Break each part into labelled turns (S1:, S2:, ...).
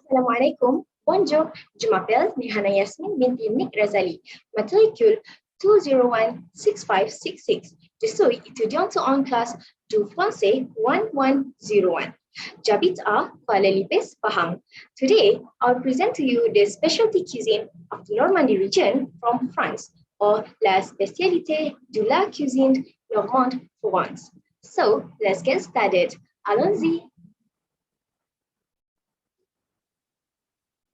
S1: Assalamualaikum. Bonjour. Je m'appelle Hana Yasmin binti Razali. Matricule 2016566. Je suis étudiante en classe du français 1101. J'habite à Kuala Lipes, Pahang. Today, I'll present to you the specialty cuisine of the Normandy region from France, or la spécialité de la cuisine normande for once. So, let's get started. Allons-y.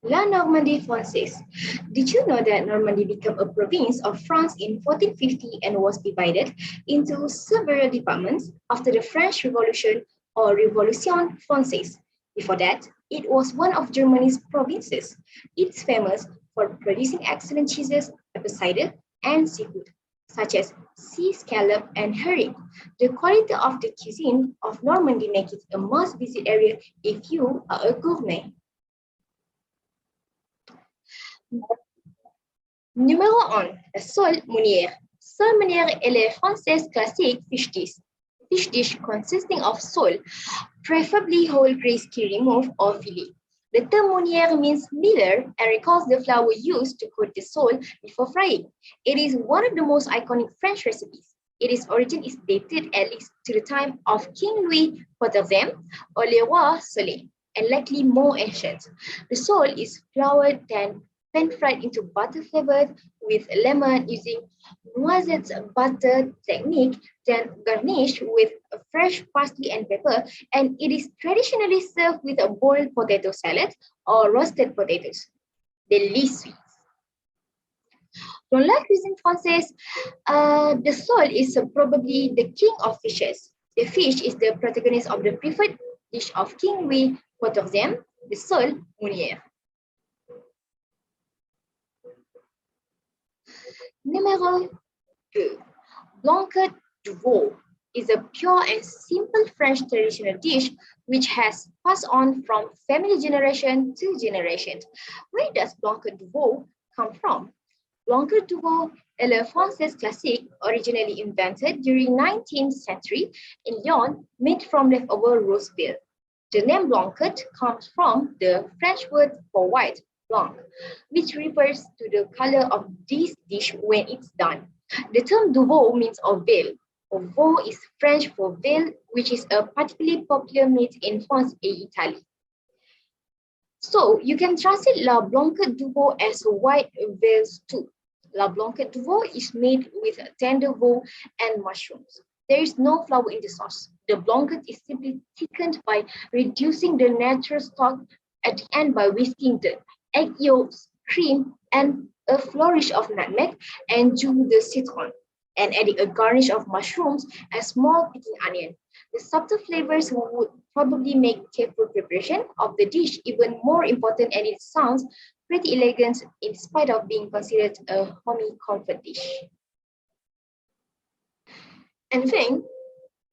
S1: La Normandie française. Did you know that Normandy became a province of France in 1450 and was divided into several departments after the French Revolution or Révolution Française? Before that, it was one of Germany's provinces. It's famous for producing excellent cheeses, apple cider, and seafood, such as sea scallop and herring. The quality of the cuisine of Normandy makes it a must-visit area if you are a gourmet. Numéro 1, la sole meunière. Sole meunière est le français classique fish dish. Fish dish consisting of sole, preferably whole grain skin removed or fillet. The term meunière means miller and recalls the flour used to coat the sole before frying. It is one of the most iconic French recipes. Its origin is dated at least to the time of King Louis XIV or Le Roi Soleil, and likely more ancient. The sole is floured, then pan-fried into butter flavored with lemon using noisette butter technique, then garnished with fresh parsley and pepper, and it is traditionally served with a boiled potato salad or roasted potatoes. Delicious. Dans la cuisine française, the sole is probably the king of fishes. The fish is the protagonist of the preferred dish of King Louis XIV, the sole meunière. Numéro 2. Blanquette de veau is a pure and simple French traditional dish which has passed on from family generation to generation. Where does blanquette de veau come from? Blanquette de veau est le français classique originally invented during 19th century in Lyon, made from leftover roast veal. The name blanquette comes from the French word for white, blanc, which refers to the color of this dish when it's done. The term du veau means of veal. Veau is French for veal, which is a particularly popular meat in France and Italy. So you can translate la blanquette du veau as white veal stew. La blanquette du veau is made with tender veau and mushrooms. There is no flour in the sauce. The blanquette is simply thickened by reducing the natural stock at the end by whisking the egg yolks, cream, and a flourish of nutmeg and jus de citron, and adding a garnish of mushrooms and small picking onion. The subtle flavors would probably make careful preparation of the dish even more important, and it sounds pretty elegant in spite of being considered a homey comfort dish. And then,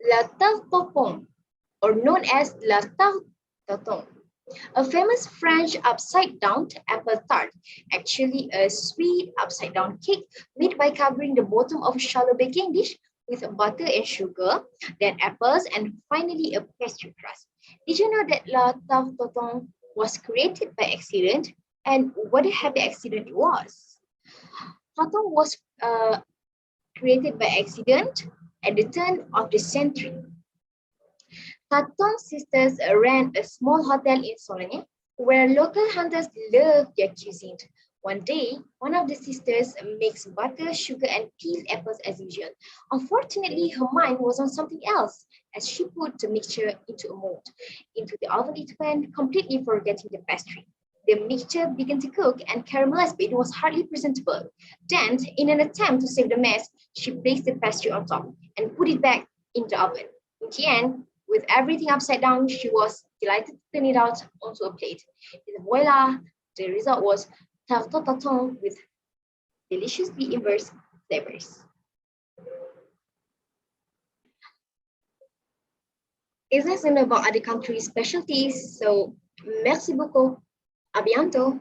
S1: la tarte aux pommes, or known as la tarte tatin, a famous French upside-down apple tart, actually a sweet upside-down cake made by covering the bottom of a shallow baking dish with butter and sugar, then apples, and finally a pastry crust. Did you know that la tarte tatin was created by accident? And what a happy accident it was. Tatin was created by accident at the turn of the century. Tatin's sisters ran a small hotel in Sologny where local hunters loved their cuisine. One day, one of the sisters mixed butter, sugar, and peeled apples as usual. Unfortunately, her mind was on something else as she put the mixture into a mold. Into the oven it went, completely forgetting the pastry. The mixture began to cook and caramelize, but it was hardly presentable. Then, in an attempt to save the mess, she placed the pastry on top and put it back in the oven. In the end, with everything upside down, she was delighted to turn it out onto a plate. And voila, the result was tarte tatin with deliciously inverse flavors. It's nice to know about other countries' specialties, so merci beaucoup. À bientôt.